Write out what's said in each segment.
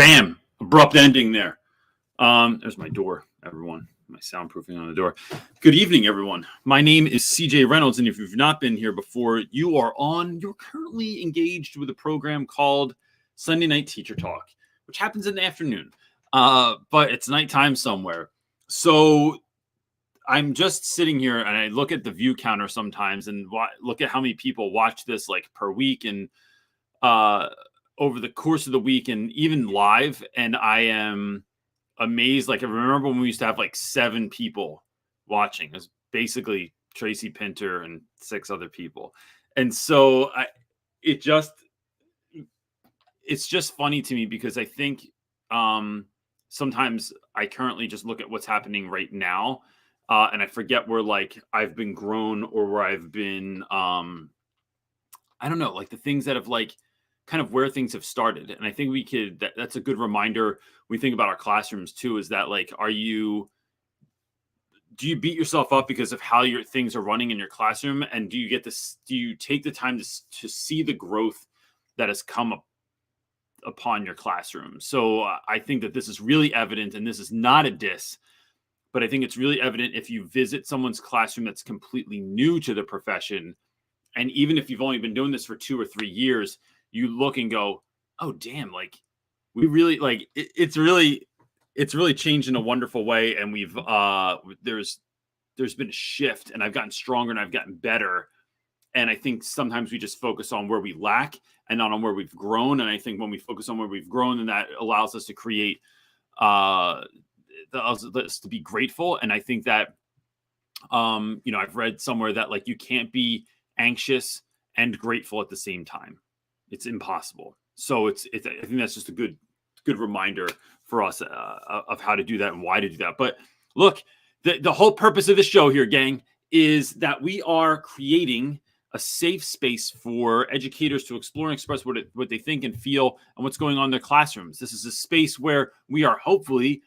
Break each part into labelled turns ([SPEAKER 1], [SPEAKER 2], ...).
[SPEAKER 1] Bam! Abrupt ending there. There's my door, everyone. My soundproofing on the door. Good evening, everyone. My name is CJ Reynolds, and if you've not been here before, you're currently engaged with a program called Sunday Night Teacher Talk, which happens in the afternoon, but it's nighttime somewhere. So I'm just sitting here and I look at the view counter sometimes and look at how many people watch this like per week and over the course of the week and even live, and I am amazed. Like, I remember when we used to have like 7 people watching. It was basically Tracy Pinter and 6 other people. And so it's just funny to me because I think sometimes I currently just look at what's happening right now and I forget where like I've been grown or where I've been, I don't know, like the things that have like kind of where things have started. And I think that's a good reminder when we think about our classrooms too, is that like, do you beat yourself up because of how your things are running in your classroom? And do you take the time to see the growth that has come upon your classroom? So I think that this is really evident, and this is not a diss, but I think it's really evident if you visit someone's classroom that's completely new to the profession. And even if you've only been doing this for 2 or 3 years, you look and go, oh, damn, like we really like it's really changed in a wonderful way. And we've there's been a shift, and I've gotten stronger and I've gotten better. And I think sometimes we just focus on where we lack and not on where we've grown. And I think when we focus on where we've grown, then that allows us to create us to be grateful. And I think that I've read somewhere that like you can't be anxious and grateful at the same time. It's impossible. So I think that's just a good reminder for us of how to do that and why to do that. But look, the whole purpose of this show here, gang, is that we are creating a safe space for educators to explore and express what they think and feel and what's going on in their classrooms. This is a space where we are hopefully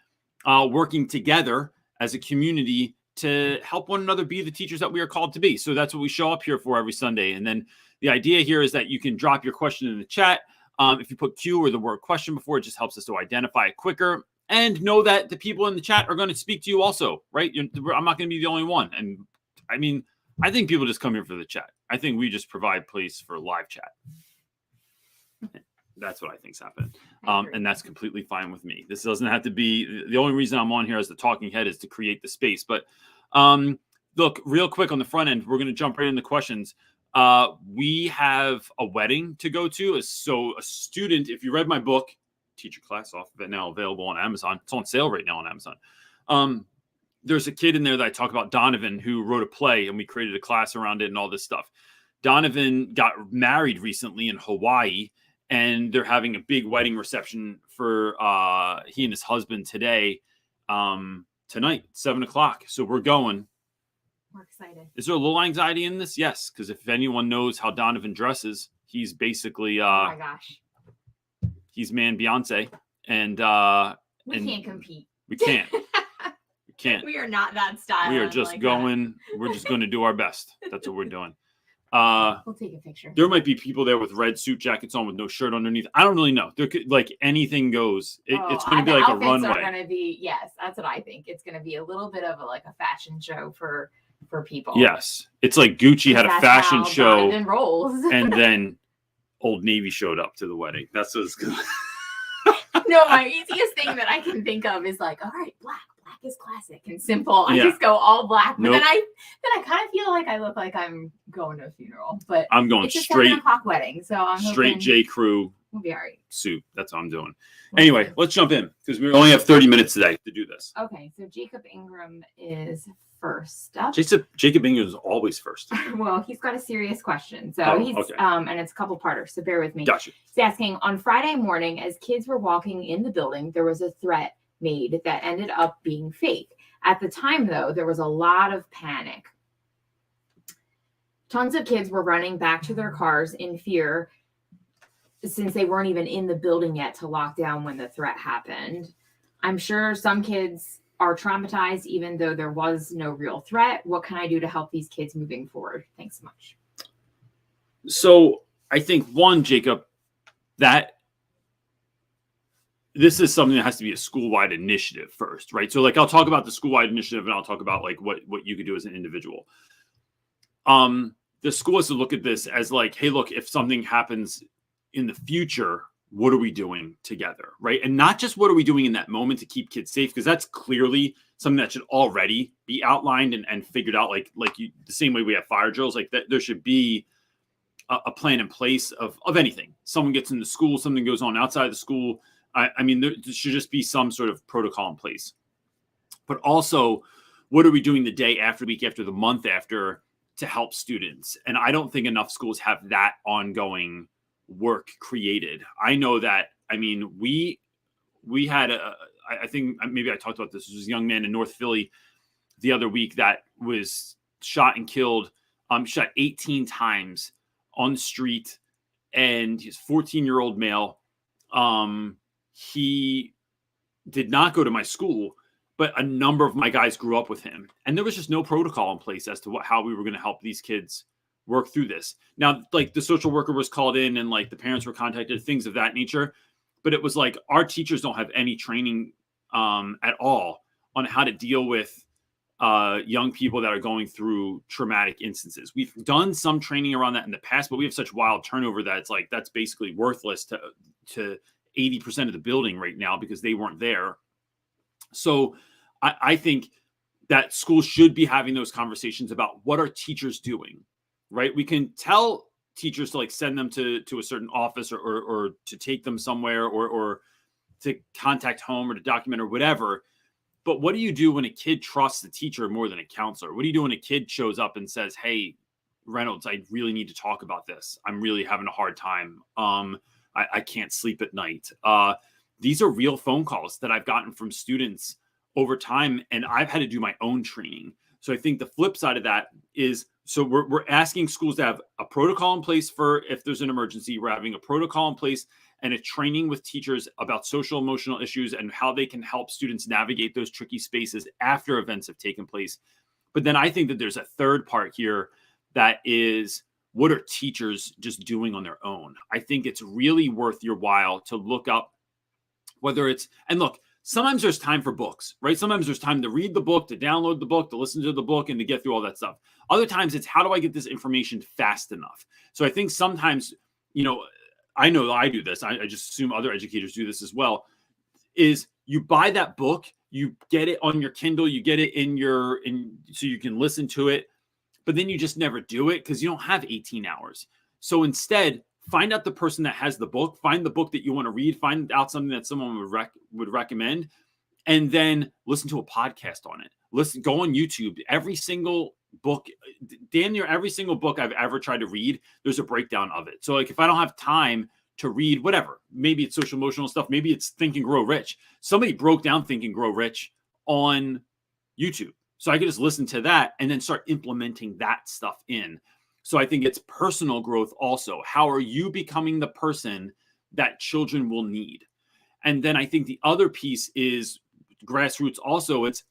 [SPEAKER 1] working together as a community to help one another be the teachers that we are called to be. So that's what we show up here for every Sunday. And then the idea here is that you can drop your question in the chat. If you put Q or the word question before, it just helps us to identify it quicker. And know that the people in the chat are going to speak to you also, right? I'm not going to be the only one. And I mean, I think people just come here for the chat. I think we just provide place for live chat. That's what I think's happening. And that's completely fine with me. This doesn't have to be, the only reason I'm on here as the talking head is to create the space. But look, real quick on the front end, we're going to jump right into questions. We have a wedding to go to. So a student, if you read my book, Teacher Class Off of it, now available on Amazon. It's on sale right now on Amazon. There's a kid in there that I talk about, Donovan, who wrote a play, and we created a class around it and all this stuff. Donovan got married recently in Hawaii, and they're having a big wedding reception for he and his husband today, tonight, 7:00. So we're going.
[SPEAKER 2] We're excited.
[SPEAKER 1] Is there a little anxiety in this? Yes, because if anyone knows how Donovan dresses, he's basically
[SPEAKER 2] oh my gosh,
[SPEAKER 1] he's man Beyonce, and
[SPEAKER 2] we can't compete.
[SPEAKER 1] We can't. We can't.
[SPEAKER 2] We are not that style.
[SPEAKER 1] We are just
[SPEAKER 2] like
[SPEAKER 1] going. We're just going to do our best. That's what we're doing.
[SPEAKER 2] We'll take a picture.
[SPEAKER 1] There might be people there with red suit jackets on with no shirt underneath. I don't really know. There could, like, anything goes. It's going to be like a runway.
[SPEAKER 2] Are going to be, yes, that's what I think. It's going to be a little bit of a fashion show for people.
[SPEAKER 1] Yes, it's like Gucci had a fashion show,
[SPEAKER 2] and
[SPEAKER 1] then Old Navy showed up to the wedding. That's what's good.
[SPEAKER 2] No, my easiest thing that I can think of is like, all right, black is classic and simple. I just go all black, but then I kind of feel like I look like I'm going to a funeral. But
[SPEAKER 1] I'm going
[SPEAKER 2] it's
[SPEAKER 1] straight
[SPEAKER 2] a 7:00 wedding, so I'm
[SPEAKER 1] straight J. Crew.
[SPEAKER 2] We'll be all right.
[SPEAKER 1] Suit. That's what I'm doing. Anyway, let's jump in because we only have 30 minutes today to do this.
[SPEAKER 2] Okay, so Jacob Ingram is first up.
[SPEAKER 1] Jacob Ingram is always first.
[SPEAKER 2] Well, he's got a serious question. So he's
[SPEAKER 1] okay.
[SPEAKER 2] And it's a couple parters, so bear with me.
[SPEAKER 1] Gotcha.
[SPEAKER 2] He's asking, on Friday morning, as kids were walking in the building, there was a threat made that ended up being fake. At the time, though, there was a lot of panic. Tons of kids were running back to their cars in fear since they weren't even in the building yet to lock down when the threat happened. I'm sure some kids are traumatized even though there was no real threat. What can I do to help these kids moving forward? Thanks so much.
[SPEAKER 1] So I think, one, Jacob, that this is something that has to be a school-wide initiative first, right? So like I'll talk about the school-wide initiative and I'll talk about like what you could do as an individual. The school has to look at this as like, hey, look, if something happens in the future, what are we doing together, right? And not just what are we doing in that moment to keep kids safe, because that's clearly something that should already be outlined and figured out, like the same way we have fire drills, like that there should be a plan in place of anything. Someone gets into school, something goes on outside the school. I mean, there should just be some sort of protocol in place. But also, what are we doing the day after, the week after, the month after to help students? And I don't think enough schools have that ongoing work created. I know that, I mean, we had I think maybe I talked about this. There was a young man in North Philly the other week that was shot and killed, shot 18 times on the street, and he's a 14-year-old male. He did not go to my school, but a number of my guys grew up with him, and there was just no protocol in place as to how we were going to help these kids work through this. Now, like the social worker was called in and like the parents were contacted, things of that nature. But it was like our teachers don't have any training at all on how to deal with young people that are going through traumatic instances. We've done some training around that in the past, but we have such wild turnover that it's like that's basically worthless to 80% of the building right now because they weren't there. So I think that schools should be having those conversations about what are teachers doing, right? We can tell teachers to like send them to a certain office or to take them somewhere or to contact home or to document or whatever. But what do you do when a kid trusts the teacher more than a counselor? What do you do when a kid shows up and says, hey, Reynolds, I really need to talk about this. I'm really having a hard time. I can't sleep at night. These are real phone calls that I've gotten from students over time, and I've had to do my own training. So I think the flip side of that is, so we're asking schools to have a protocol in place for if there's an emergency. We're having a protocol in place and a training with teachers about social emotional issues and how they can help students navigate those tricky spaces after events have taken place. But then I think that there's a third part here that is, what are teachers just doing on their own? I think it's really worth your while to look up whether it's, and look, sometimes there's time for books, right? Sometimes there's time to read the book, to download the book, to listen to the book, and to get through all that stuff. Other times it's, how do I get this information fast enough? So I think sometimes, I know I do this. I just assume other educators do this as well, is you buy that book, you get it on your Kindle, you get it so you can listen to it, but then you just never do it because you don't have 18 hours. So instead, find out the person that has the book, find the book that you want to read, find out something that someone would recommend, and then listen to a podcast on it. Go on YouTube. Every single book, damn near every single book I've ever tried to read, there's a breakdown of it. So like if I don't have time to read whatever, maybe it's social emotional stuff, maybe it's Think and Grow Rich. Somebody broke down Think and Grow Rich on YouTube. So I could just listen to that and then start implementing that stuff in. So I think it's personal growth also. How are you becoming the person that children will need? And then I think the other piece is grassroots also. It's,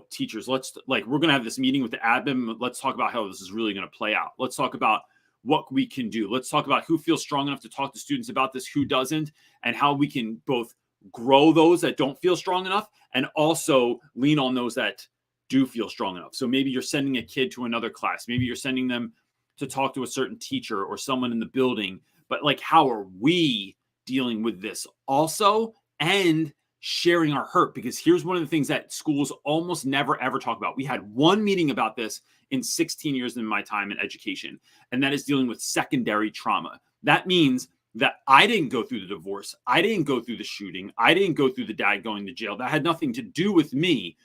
[SPEAKER 1] teachers, we're going to have this meeting with the admin. Let's talk about how this is really going to play out. Let's talk about what we can do. Let's talk about who feels strong enough to talk to students about this, who doesn't, and how we can both grow those that don't feel strong enough and also lean on those that do feel strong enough. So maybe you're sending a kid to another class. Maybe you're sending them to talk to a certain teacher or someone in the building. But like, how are we dealing with this also? And sharing our hurt, because here's one of the things that schools almost never, ever talk about. We had one meeting about this in 16 years in my time in education, and that is dealing with secondary trauma. That means that I didn't go through the divorce. I didn't go through the shooting. I didn't go through the dad going to jail. That had nothing to do with me,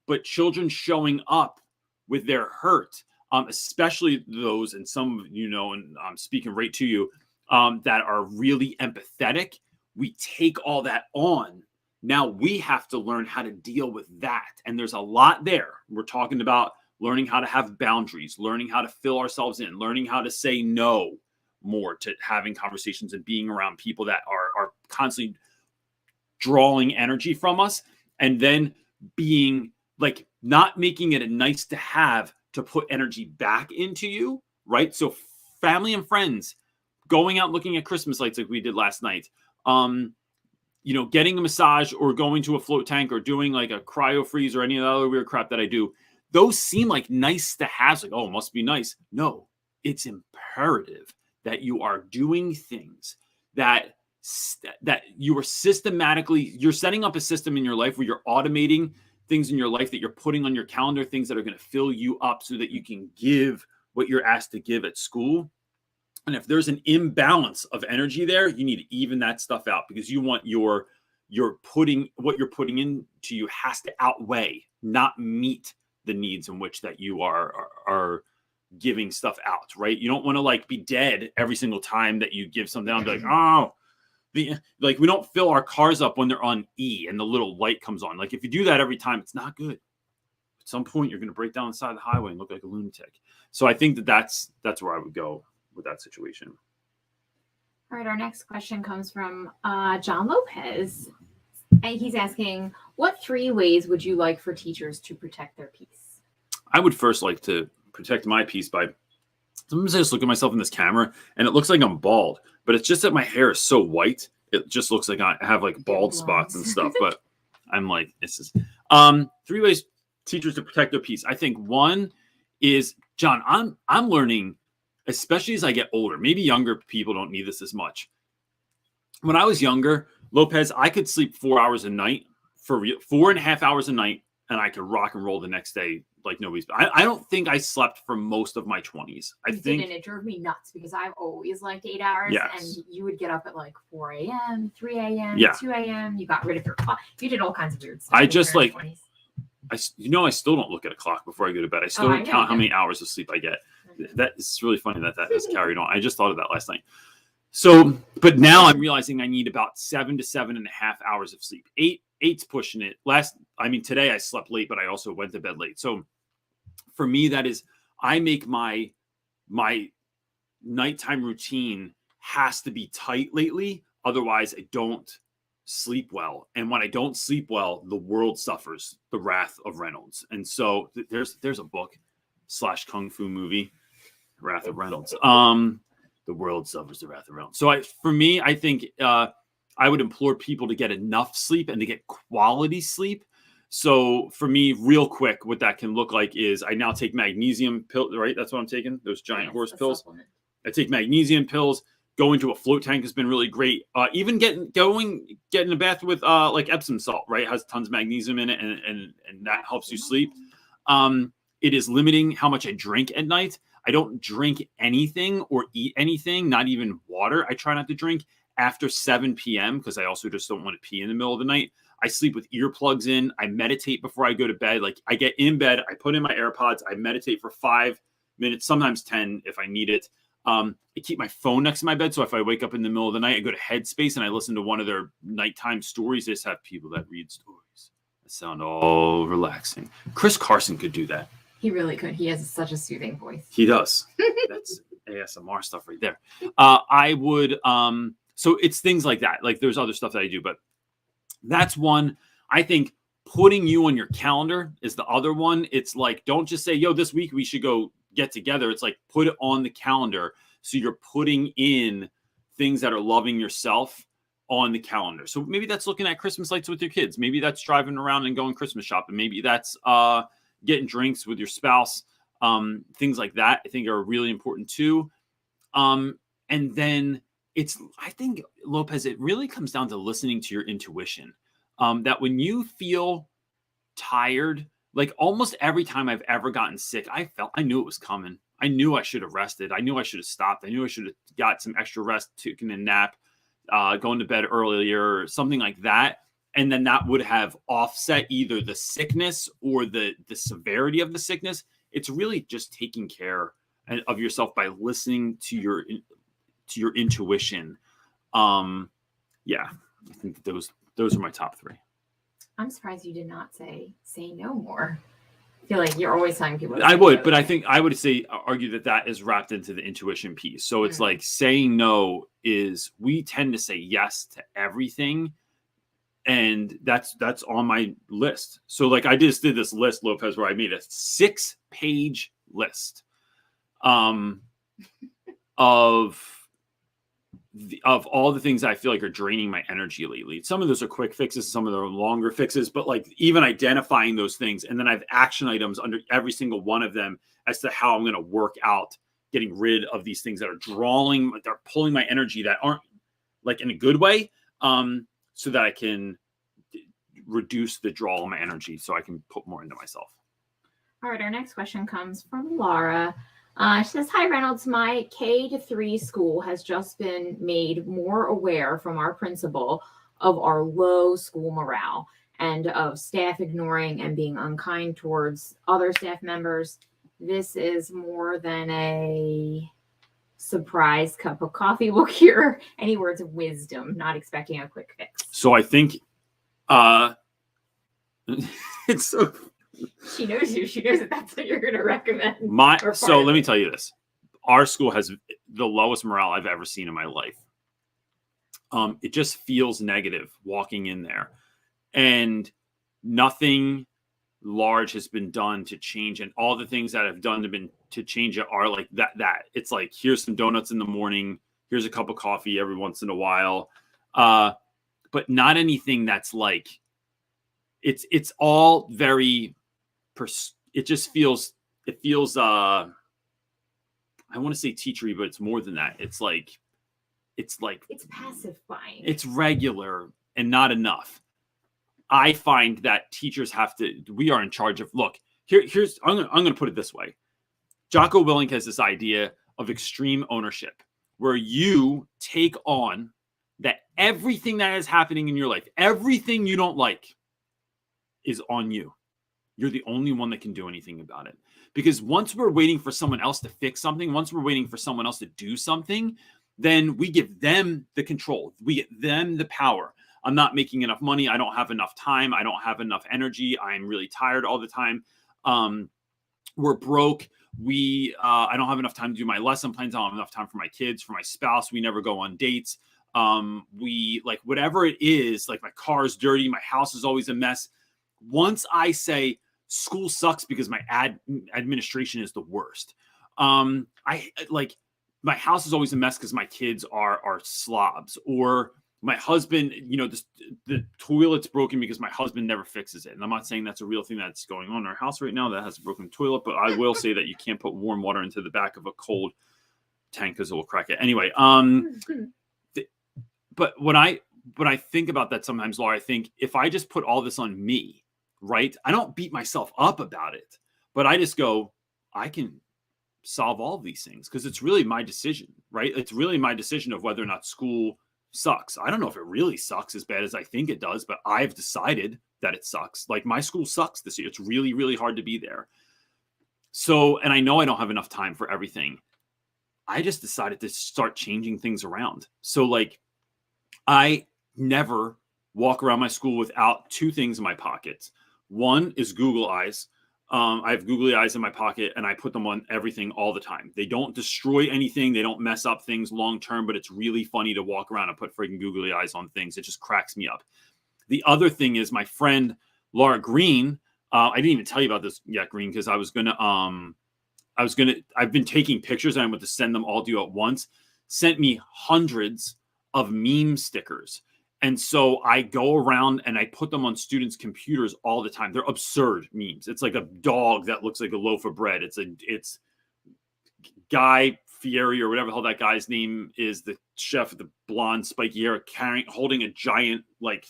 [SPEAKER 1] but children showing up with their hurt, especially those, and some of and I'm speaking right to you, that are really empathetic. We take all that on. Now we have to learn how to deal with that. And there's a lot there. We're talking about learning how to have boundaries, learning how to fill ourselves in, learning how to say no more to having conversations and being around people that are constantly drawing energy from us, and then being like, not making it a nice to have to put energy back into you, right? So family and friends, going out looking at Christmas lights like we did last night, getting a massage or going to a float tank or doing like a cryo freeze or any of the other weird crap that I do, those seem like nice to have. Like, oh, it must be nice. No, it's imperative that you are doing things that you are you're setting up a system in your life where you're automating things in your life that you're putting on your calendar, things that are going to fill you up so that you can give what you're asked to give at school. And if there's an imbalance of energy there, you need to even that stuff out, because you want what you're putting into you has to outweigh, not meet the needs in which that you are giving stuff out, right? You don't want to like be dead every single time that you give something out and be like, oh, like we don't fill our cars up when they're on E and the little light comes on. Like if you do that every time, it's not good. At some point, you're going to break down the side of the highway and look like a lunatic. So I think that's where I would go with that situation.
[SPEAKER 2] All right, our next question comes from John Lopez. And he's asking, what 3 ways would you like for teachers to protect their peace?
[SPEAKER 1] I would first like to protect my peace by, sometimes I just look at myself in this camera and it looks like I'm bald, but it's just that my hair is so white. It just looks like I have like bald spots and stuff, but I'm like, this is 3 ways teachers to protect their peace. I think one is, John, I'm learning, especially as I get older, maybe younger people don't need this as much. When I was younger, Lopez, I could sleep 4 hours a night for real, 4.5 hours a night, and I could rock and roll the next day like nobody's. I don't think I slept for most of my 20s.
[SPEAKER 2] And it drove me nuts because I've always liked 8 hours.
[SPEAKER 1] Yes.
[SPEAKER 2] And you would get up at like 4 a.m., 3 a.m.,
[SPEAKER 1] Yeah.
[SPEAKER 2] 2 a.m. You got rid of your clock. You did all kinds of weird stuff.
[SPEAKER 1] I just like, I still don't look at a clock before I go to bed. I still don't count how many hours of sleep I get. That is really funny that has carried on. I just thought of that last night. So, but now I'm realizing I need about 7 to 7.5 hours of sleep. Eight's pushing it. Today I slept late, but I also went to bed late. So for me, that is, I make my nighttime routine has to be tight lately. Otherwise I don't sleep well. And when I don't sleep well, the world suffers the wrath of Reynolds. And so there's a book / kung fu movie, Wrath of Reynolds. The world suffers the wrath of Reynolds. So for me, I think I would implore people to get enough sleep and to get quality sleep. So for me, real quick, what that can look like is I now take magnesium pills, right? That's what I'm taking, those giant horse pills. Supplement. I take magnesium pills. Going to a float tank has been really great. Even getting a bath with like Epsom salt, right? It has tons of magnesium in it, and that helps you sleep. It is limiting how much I drink at night. I don't drink anything or eat anything, not even water. I try not to drink after 7 p.m. because I also just don't want to pee in the middle of the night. I sleep with earplugs in. I meditate before I go to bed. Like I get in bed, I put in my AirPods, I meditate for 5 minutes, sometimes 10 if I need it. I keep my phone next to my bed. So if I wake up in the middle of the night, I go to Headspace and I listen to one of their nighttime stories. They just have people that read stories that sound all relaxing. Chris Carson could do that.
[SPEAKER 2] He really could. He has such a soothing voice.
[SPEAKER 1] He does. That's ASMR stuff right there. I would, so it's things like that. Like there's other stuff that I do, but that's one. I think putting you on your calendar is the other one. It's like, don't just say, yo, this week we should go get together. It's like, put it on the calendar. So you're putting in things that are loving yourself on the calendar. So maybe that's looking at Christmas lights with your kids. Maybe that's driving around and going Christmas shopping. Maybe that's, getting drinks with your spouse, things like that, I think are really important too. And then I think, Lopez, it really comes down to listening to your intuition. That when you feel tired, like almost every time I've ever gotten sick, I knew it was coming. I knew I should have rested. I knew I should have stopped. I knew I should have got some extra rest, taken a nap, going to bed earlier, or something like that. And then that would have offset either the sickness or the severity of the sickness. It's really just taking care of yourself by listening to your intuition. Yeah, I think those are my top 3.
[SPEAKER 2] I'm surprised you did not say no more. I feel like you're always telling people.
[SPEAKER 1] I would, but I think I would argue that is wrapped into the intuition piece. So it's like saying no is, we tend to say yes to everything. And that's on my list. So like I just did this list, Lopez, where I made a 6-page list of of all the things I feel like are draining my energy lately. Some of those are quick fixes, some of them are longer fixes, but like even identifying those things, and then I have action items under every single one of them as to how I'm going to work out getting rid of these things that are they're pulling my energy that aren't like in a good way, so that I can reduce the draw on my energy so I can put more into myself.
[SPEAKER 2] All right, our next question comes from Laura. She says, "Hi Reynolds, my K-3 school has just been made more aware from our principal of our low school morale and of staff ignoring and being unkind towards other staff members. This is more than a surprise cup of coffee will cure. Any words of wisdom, not expecting a quick fix."
[SPEAKER 1] So I think it's so
[SPEAKER 2] She knows you. She knows that that's what you're going to recommend.
[SPEAKER 1] So let me tell you this. Our school has the lowest morale I've ever seen in my life. It just feels negative walking in there, and nothing large has been done to change. And all the things that have done to change it are like that. It's like, here's some donuts in the morning. Here's a cup of coffee every once in a while. But not anything that's like, it's all very, it feels, I want to say teachery, but it's more than that. It's
[SPEAKER 2] pacifying.
[SPEAKER 1] It's regular and not enough. I find that teachers we are in charge of, look, I'm going to put it this way. Jocko Willink has this idea of extreme ownership, where you take on that everything that is happening in your life, everything you don't like, is on you. You're the only one that can do anything about it. Because once we're waiting for someone else to fix something, once we're waiting for someone else to do something, then we give them the control. We get them the power. I'm not making enough money. I don't have enough time. I don't have enough energy. I'm really tired all the time. We're broke. I don't have enough time to do my lesson plans. I don't have enough time for my kids, for my spouse. We never go on dates. We like whatever it is, like my car's dirty. My house is always a mess. Once I say school sucks because my administration is the worst. I like my house is always a mess because my kids are slobs, or my husband, the toilet's broken because my husband never fixes it. And I'm not saying that's a real thing that's going on in our house right now that has a broken toilet, but I will say that you can't put warm water into the back of a cold tank because it will crack it. Anyway, but when I think about that sometimes, Laura, I think if I just put all this on me, right? I don't beat myself up about it, but I just go, I can solve all of these things because it's really my decision, right? It's really my decision of whether or not school sucks. I don't know if it really sucks as bad as I think it does, but I've decided that it sucks. Like my school sucks this year. It's really, really hard to be there. So, and I know I don't have enough time for everything. I just decided to start changing things around. So like I never walk around my school without two things in my pockets. One is Google Eyes. I have googly eyes in my pocket and I put them on everything all the time. They don't destroy anything. They don't mess up things long term, but it's really funny to walk around and put freaking googly eyes on things. It just cracks me up. The other thing is my friend Laura Green. I didn't even tell you about this yet, Green, because I've been taking pictures and I'm going to send them all to you at once. Sent me hundreds of meme stickers. And so I go around and I put them on students' computers all the time. They're absurd memes. It's like a dog that looks like a loaf of bread. It's Guy Fieri or whatever the hell that guy's name is, the chef with the blonde spiky hair, holding a giant like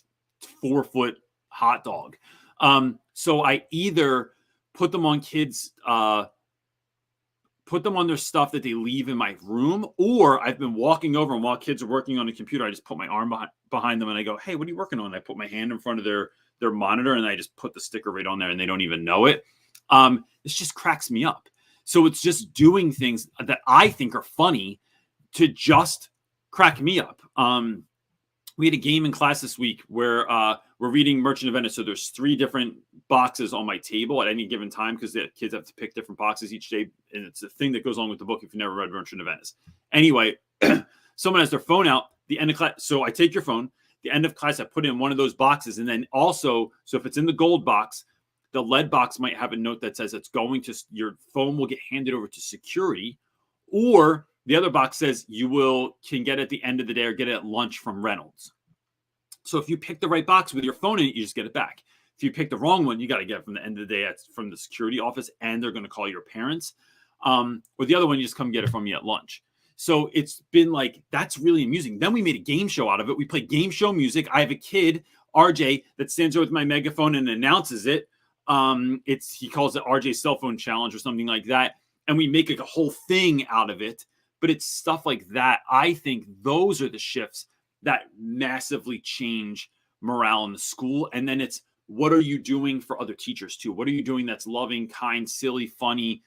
[SPEAKER 1] 4-foot hot dog. So I either put them on kids, put them on their stuff that they leave in my room, or I've been walking over and while kids are working on the computer, I just put my arm behind them and I go, "Hey, what are you working on?" And I put my hand in front of their monitor and I just put the sticker right on there and they don't even know it. It just cracks me up. So it's just doing things that I think are funny to just crack me up. We had a game in class this week where we're reading Merchant of Venice. So there's 3 different boxes on my table at any given time because the kids have to pick different boxes each day. And it's a thing that goes along with the book if you've never read Merchant of Venice. Anyway, someone has their phone out, the end of class. So I take your phone, the end of class, I put it in one of those boxes. And then also, so if it's in the gold box, the lead box might have a note that says it's going to, your phone will get handed over to security, or The other box says you can get it at the end of the day or get it at lunch from Reynolds. So if you pick the right box with your phone in it, you just get it back. If you pick the wrong one, you got to get it from the end of the day from the security office, and they're going to call your parents. Or the other one, you just come get it from me at lunch. So it's been like, that's really amusing. Then we made a game show out of it. We play game show music. I have a kid, RJ, that stands there with my megaphone and announces it. He calls it RJ's cell phone challenge or something like that. And we make like a whole thing out of it. But it's stuff like that. I think those are the shifts that massively change morale in the school. And then it's, what are you doing for other teachers too? What are you doing that's loving, kind, silly, funny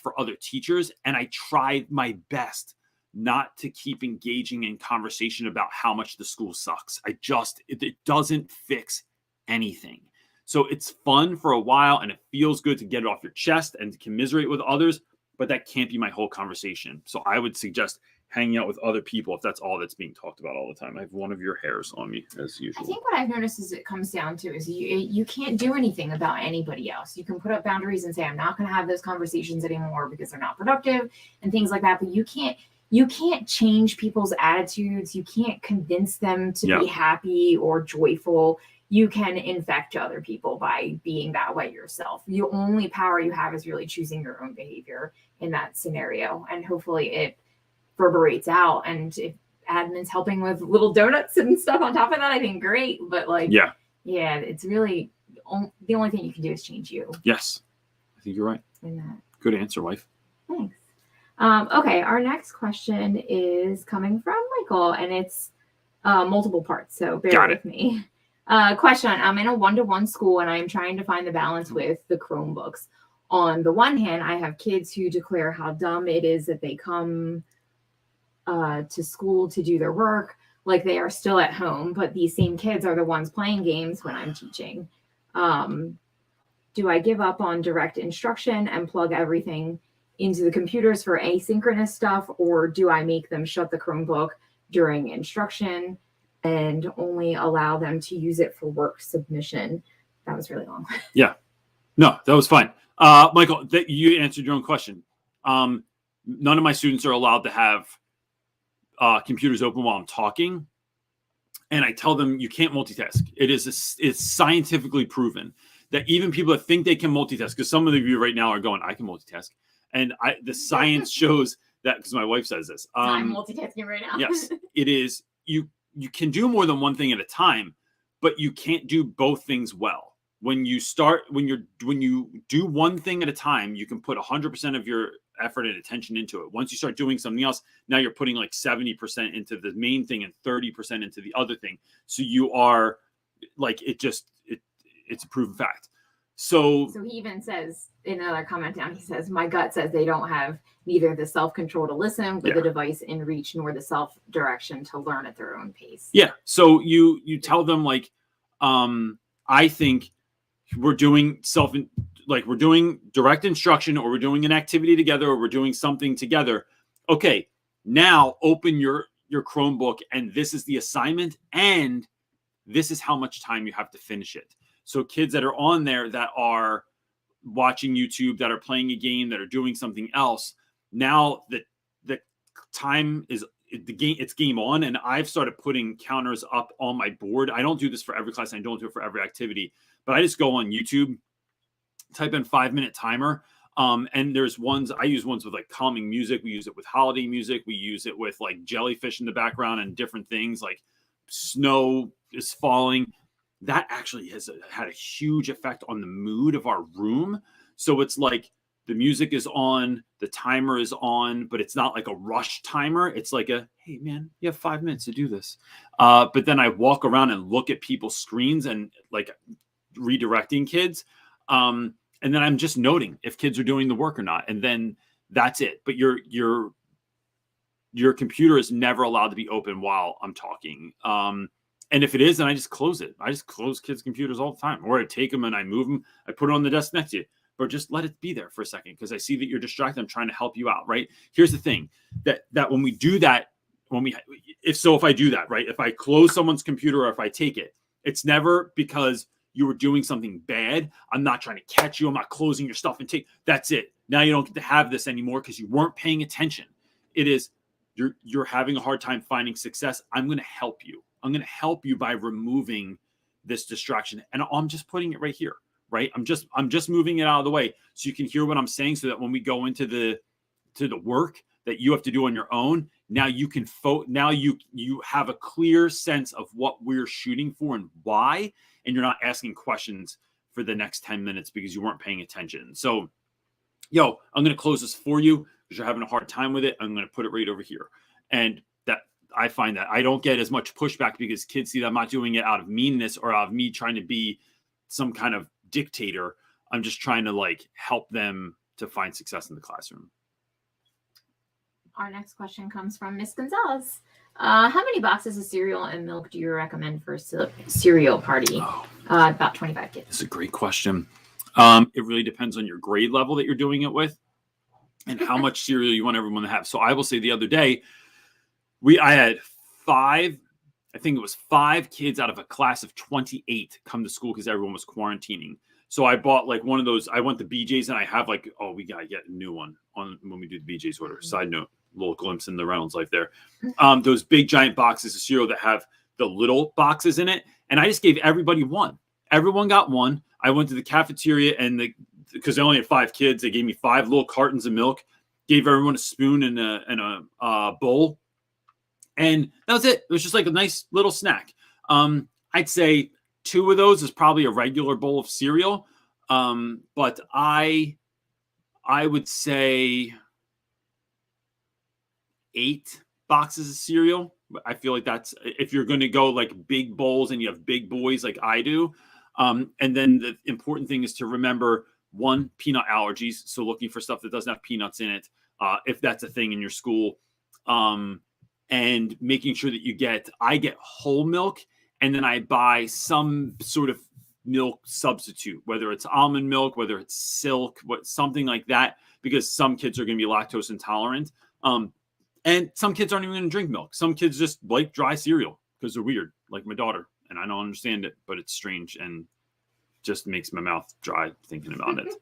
[SPEAKER 1] for other teachers? And I tried my best not to keep engaging in conversation about how much the school sucks. It doesn't fix anything. So it's fun for a while and it feels good to get it off your chest and to commiserate with others, but that can't be my whole conversation. So I would suggest hanging out with other people if that's all that's being talked about all the time. I have one of your hairs on me as usual.
[SPEAKER 2] I think what I've noticed is it comes down to is you can't do anything about anybody else. You can put up boundaries and say, I'm not going to have those conversations anymore because they're not productive and things like that. But you can't change people's attitudes. You can't convince them to be happy or joyful. You can infect other people by being that way yourself. The only power you have is really choosing your own behavior in that scenario. And hopefully it reverberates out. And if admin's helping with little donuts and stuff on top of that, I think great. But it's really the only thing you can do is change you.
[SPEAKER 1] Yes, I think you're right. Good answer, wife.
[SPEAKER 2] Thanks. Okay, our next question is coming from Michael, and it's multiple parts, so bear with me. Question: I'm in a 1-to-1 school, and I'm trying to find the balance with the Chromebooks. On the one hand, I have kids who declare how dumb it is that they come to school to do their work like they are still at home, but these same kids are the ones playing games when I'm teaching. Do I give up on direct instruction and plug everything into the computers for asynchronous stuff, or do I make them shut the Chromebook during instruction and only allow them to use it for work submission? That was really long.
[SPEAKER 1] Yeah. No, that was fine. Michael, you answered your own question. None of my students are allowed to have computers open while I'm talking. And I tell them you can't multitask. It's scientifically proven that even people that think they can multitask, because some of you right now are going, I can multitask. And the science shows that, because my wife says this.
[SPEAKER 2] I'm multitasking right now.
[SPEAKER 1] Yes, it is. You can do more than one thing at a time, but you can't do both things well. When you do one thing at a time, you can put 100% of your effort and attention into it. Once you start doing something else, now you're putting like 70% into the main thing and 30% into the other thing. So you are like, it's a proven fact. So
[SPEAKER 2] he even says in another comment down, he says, my gut says they don't have neither the self-control to listen with the device in reach, nor the self-direction to learn at their own pace.
[SPEAKER 1] Yeah. So you tell them like, I think we're doing we're doing direct instruction, or we're doing an activity together, or we're doing something together. Okay, now open your Chromebook, and this is the assignment, and this is how much time you have to finish it. So kids that are on there that are watching YouTube, that are playing a game, that are doing something else, now the time is the game, it's game on. And I've started putting counters up on my board. I don't do this for every class, and I don't do it for every activity, but I just go on YouTube, type in 5-minute timer. And there's I use ones with like calming music. We use it with holiday music. We use it with like jellyfish in the background and different things, like snow is falling. That actually has had a huge effect on the mood of our room. So it's like the music is on, the timer is on, but it's not like a rush timer. It's like hey man, you have 5 minutes to do this. But then I walk around and look at people's screens and like redirecting kids. And then I'm just noting if kids are doing the work or not. And then that's it. But your computer is never allowed to be open while I'm talking. And if it is, then I just close it. I just close kids' computers all the time. Or I take them and I move them. I put it on the desk next to you. But just let it be there for a second, because I see that you're distracted. I'm trying to help you out, right? Here's the thing, that when we do that, if I do that, right? If I close someone's computer or if I take it, it's never because you were doing something bad. I'm not trying to catch you. I'm not closing your stuff and that's it. Now you don't get to have this anymore because you weren't paying attention. It is, you're having a hard time finding success. I'm going to help you. I'm going to help you by removing this distraction. And I'm just putting it right here, right? I'm just moving it out of the way so you can hear what I'm saying, so that when we go into the work that you have to do on your own, now you can now you have a clear sense of what we're shooting for and why, and you're not asking questions for the next 10 minutes because you weren't paying attention. So, I'm going to close this for you because you're having a hard time with it. I'm going to put it right over here. And that, I find that I don't get as much pushback because kids see that I'm not doing it out of meanness or out of me trying to be some kind of dictator. I'm just trying to like help them to find success in the classroom.
[SPEAKER 2] Our next question comes from Miss Gonzalez. How many boxes of cereal and milk do you recommend for a cereal party? About 25 kids.
[SPEAKER 1] That's a great question. It really depends on your grade level that you're doing it with and how much cereal you want everyone to have. So I will say the other day, I had 5 kids out of a class of 28 come to school because everyone was quarantining. So I bought like one of those. I went to BJ's and I have like, we got to get a new one on when we do the BJ's order. Side note, little glimpse in the Reynolds life there. Those big giant boxes of cereal that have the little boxes in it. And I just gave everybody one. Everyone got one. I went to the cafeteria and because I only had 5 kids, they gave me 5 little cartons of milk, gave everyone a spoon and a bowl. And that was it. It was just like a nice little snack. I'd say 2 of those is probably a regular bowl of cereal. But I would say 8 boxes of cereal. I feel like that's, if you're going to go like big bowls and you have big boys like I do. And then the important thing is to remember, 1, peanut allergies. So looking for stuff that doesn't have peanuts in it, if that's a thing in your school. And making sure that I get whole milk, and then I buy some sort of milk substitute, whether it's almond milk, whether it's silk, something like that, because some kids are going to be lactose intolerant. And some kids aren't even going to drink milk. Some kids just like dry cereal because they're weird, like my daughter. And I don't understand it, but it's strange and just makes my mouth dry thinking about it.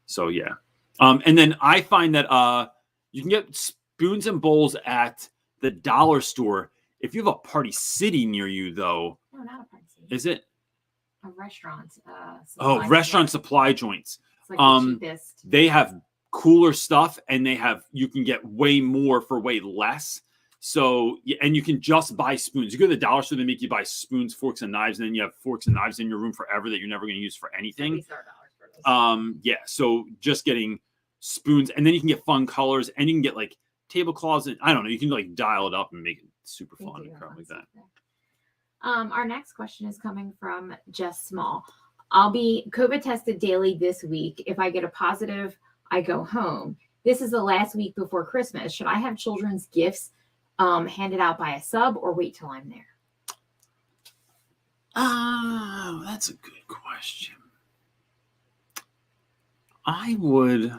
[SPEAKER 1] So, yeah. And then I find that you can get spoons and bowls at the dollar store. If you have a Party City near you, though.
[SPEAKER 2] No, not a Party City.
[SPEAKER 1] Is it?
[SPEAKER 2] A restaurant.
[SPEAKER 1] Restaurant supply joints.
[SPEAKER 2] It's like the cheapest.
[SPEAKER 1] They have cooler stuff, and you can get way more for way less. So, and you can just buy spoons. You go to the dollar store, they make you buy spoons, forks, and knives, and then you have forks and knives in your room forever that you're never going to use for anything. So just getting spoons, and then you can get fun colors, and you can get like tablecloths, and I don't know, you can like dial it up and make it super fun and crap like that.
[SPEAKER 2] Our next question is coming from Jess Small. I'll be COVID tested daily this week. If I get a positive, I go home. This is the last week before Christmas. Should I have children's gifts handed out by a sub or wait till I'm there?
[SPEAKER 1] Oh, that's a good question. I would.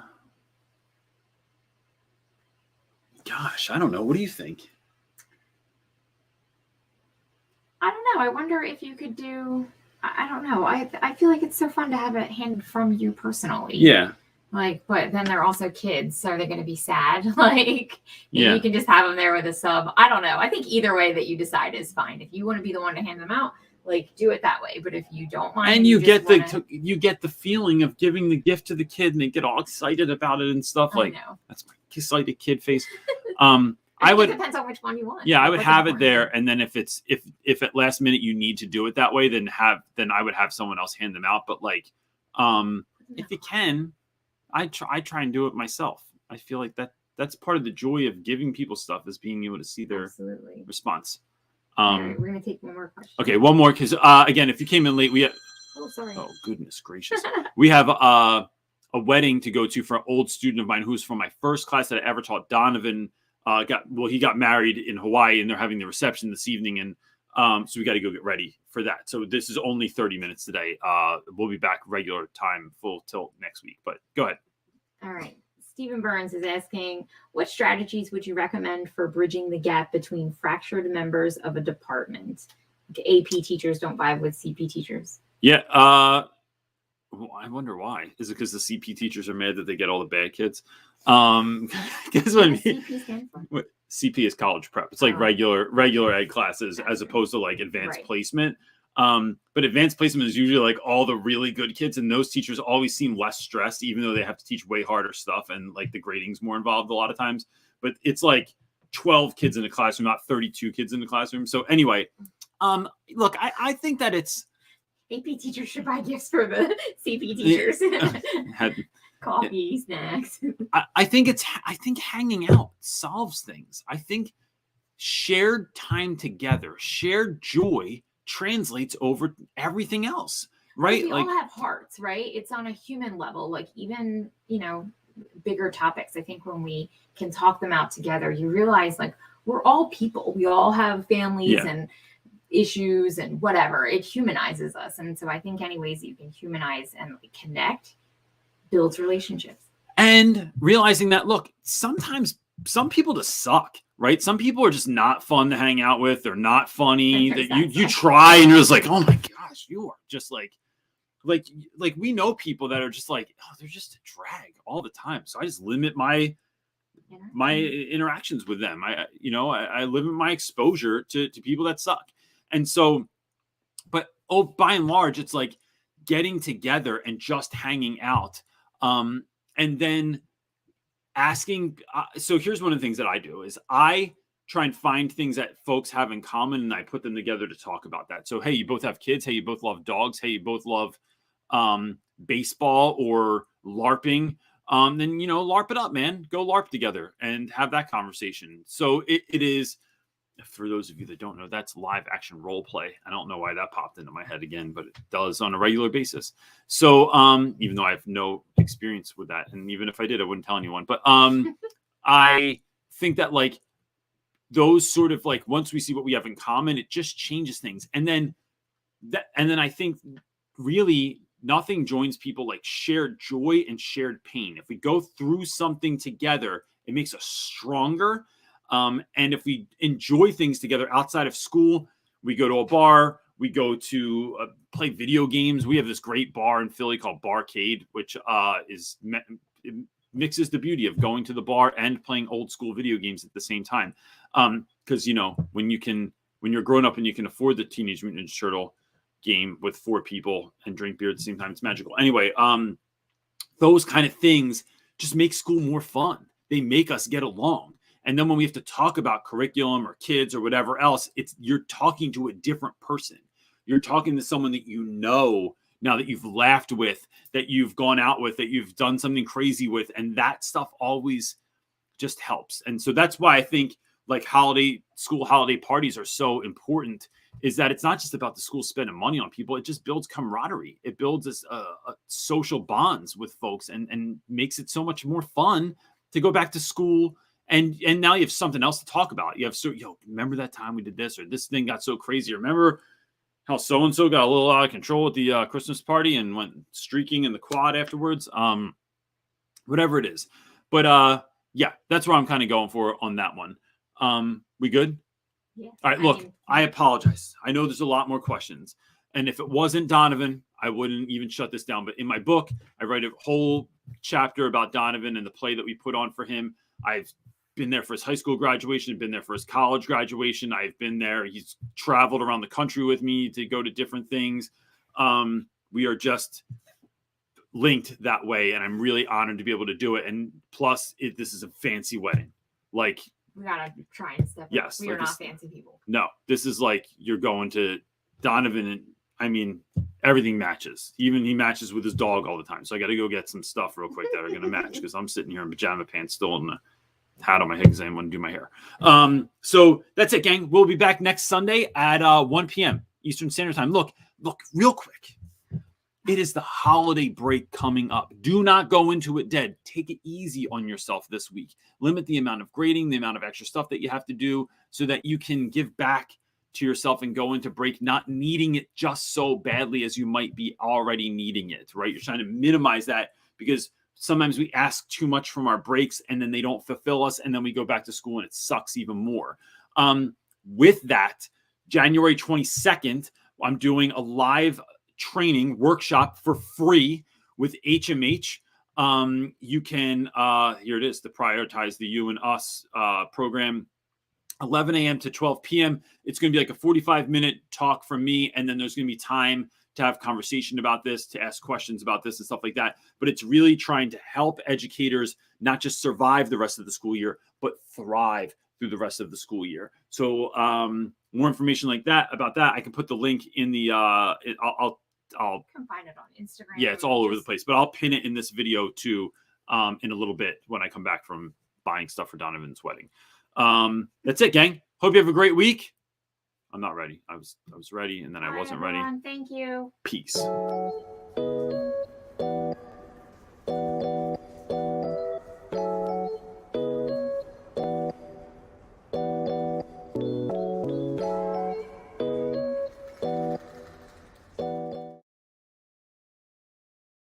[SPEAKER 1] Gosh, I don't know. What do you think?
[SPEAKER 2] I don't know. I wonder if you could do. I don't know. I feel like it's so fun to have it handed from you personally.
[SPEAKER 1] Yeah.
[SPEAKER 2] Like, but then they're also kids, so are they going to be sad? Like,
[SPEAKER 1] yeah,
[SPEAKER 2] you can just have them there with a sub. I don't know. I think either way that you decide is fine. If you want to be the one to hand them out, like, do it that way. But if you don't mind,
[SPEAKER 1] and you get the feeling of giving the gift to the kid, and they get all excited about it and stuff. Like, that's my excited kid face.
[SPEAKER 2] I would. It depends on which one you want.
[SPEAKER 1] Yeah, I would have it there, and then if at last minute you need to do it that way, then I would have someone else hand them out. But like, if you can. I try and do it myself. I feel like that's part of the joy of giving people stuff, is being able to see their response.
[SPEAKER 2] All right, we're gonna take one more question.
[SPEAKER 1] Okay, one more, because again, if you came in late, we have.
[SPEAKER 2] Oh, sorry.
[SPEAKER 1] Oh, goodness gracious! We have a wedding to go to for an old student of mine who's from my first class that I ever taught. Donovan he got married in Hawaii, and they're having the reception this evening, and so we got to go get ready for that. So this is only 30 minutes today. We'll be back regular time, full tilt next week. But go ahead.
[SPEAKER 2] All right. Stephen Burns is asking, what strategies would you recommend for bridging the gap between fractured members of a department? Like AP teachers don't vibe with CP teachers.
[SPEAKER 1] Yeah. I wonder why. Is it because the CP teachers are mad that they get all the bad kids? Guess what I mean?
[SPEAKER 2] CP stand for?
[SPEAKER 1] What CP is college prep. It's like
[SPEAKER 2] Oh.
[SPEAKER 1] regular ed classes as
[SPEAKER 2] Gotcha.
[SPEAKER 1] opposed to like advanced
[SPEAKER 2] Right.
[SPEAKER 1] placement. But advanced placement is usually like all the really good kids, and those teachers always seem less stressed, even though they have to teach way harder stuff and like the grading's more involved a lot of times. But it's like 12 kids in the classroom, not 32 kids in the classroom. So anyway, look, I think that it's
[SPEAKER 2] AP teachers should buy gifts for the CP teachers.
[SPEAKER 1] had,
[SPEAKER 2] Coffee, snacks.
[SPEAKER 1] I think hanging out solves things. I think shared time together, shared joy translates over everything else, right?
[SPEAKER 2] We
[SPEAKER 1] Like
[SPEAKER 2] all have hearts, right? It's on a human level. Like even, bigger topics. I think when we can talk them out together, you realize like we're all people. We all have families and issues and whatever. It humanizes us. And so I think any ways that you can humanize and like connect builds relationships.
[SPEAKER 1] And realizing that, look, sometimes some people just suck, right? Some people are just not fun to hang out with. They're not funny. That you try and you're just like, oh my gosh, you are just like we know people that are just like, oh, they're just a drag all the time. So I just limit my interactions with them. I limit my exposure to people that suck. And so, but by and large, it's like getting together and just hanging out. And then asking. So here's one of the things that I do is I try and find things that folks have in common, and I put them together to talk about that. So, hey, you both have kids. Hey, you both love dogs. Hey, you both love baseball or LARPing. Then, LARP it up, man. Go LARP together and have that conversation. So it is, for those of you that don't know, that's live action role play. I don't know why that popped into my head again, but it does on a regular basis. So even though I have no experience with that, and even if I did, I wouldn't tell anyone. But I think that like those sort of like once we see what we have in common, it just changes things. And then I think really nothing joins people like shared joy and shared pain. If we go through something together, it makes us stronger. And if we enjoy things together outside of school, we go to a bar, we go to play video games. We have this great bar in Philly called Barcade, which it mixes the beauty of going to the bar and playing old school video games at the same time. Because, when you're grown up and you can afford the Teenage Mutant Ninja Turtle game with 4 people and drink beer at the same time, it's magical. Anyway, those kind of things just make school more fun. They make us get along. And then when we have to talk about curriculum or kids or whatever else, you're talking to a different person. You're talking to someone that now that you've laughed with, that you've gone out with, that you've done something crazy with. And that stuff always just helps. And so that's why I think like school holiday parties are so important, is that it's not just about the school spending money on people. It just builds camaraderie. It builds this social bonds with folks and makes it so much more fun to go back to school. And now you have something else to talk about. You have remember that time we did this, or this thing got so crazy. Remember how so-and-so got a little out of control at the Christmas party and went streaking in the quad afterwards. Whatever it is. But yeah, that's where I'm kind of going for on that one. We good?
[SPEAKER 2] Yeah.
[SPEAKER 1] All right, look, I apologize. I know there's a lot more questions. And if it wasn't Donovan, I wouldn't even shut this down. But in my book, I write a whole chapter about Donovan and the play that we put on for him. I've been there for his high school graduation, been there for his college graduation. I've been there. He's traveled around the country with me to go to different things. We are just linked that way, and I'm really honored to be able to do it. And plus, this is a fancy wedding. Like,
[SPEAKER 2] we gotta try and step up.
[SPEAKER 1] Yes,
[SPEAKER 2] We are not fancy people.
[SPEAKER 1] No, this is like you're going to Donovan, and I mean, everything matches. Even he matches with his dog all the time. So I got to go get some stuff real quick that are going to match, because I'm sitting here in pajama pants still and a hat on my head because I didn't want to do my hair. So that's it, gang. We'll be back next Sunday at 1 p.m. Eastern Standard Time. Look, real quick. It is the holiday break coming up. Do not go into it dead. Take it easy on yourself this week. Limit the amount of grading, the amount of extra stuff that you have to do, so that you can give back to yourself and go into break not needing it just so badly as you might be already needing it, right? You're trying to minimize that, because sometimes we ask too much from our breaks and then they don't fulfill us, and then we go back to school and it sucks even more. With that, January 22nd, I'm doing a live training workshop for free with HMH. You can, here it is, the Prioritize the You and Us program, 11 a.m. to 12 p.m. It's going to be like a 45-minute talk from me, and then there's going to be time to have conversation about this, to ask questions about this and stuff like that. But it's really trying to help educators not just survive the rest of the school year, but thrive through the rest of the school year. So more information like that about that, I can put the link in the I'll
[SPEAKER 2] You can find it on Instagram.
[SPEAKER 1] Yeah, it's all over the place, but I'll pin it in this video too in a little bit when I come back from buying stuff for Donovan's wedding. That's it, gang. Hope you have a great week. I'm not ready. I was ready, and then I wasn't ready.
[SPEAKER 2] Thank you.
[SPEAKER 1] Peace.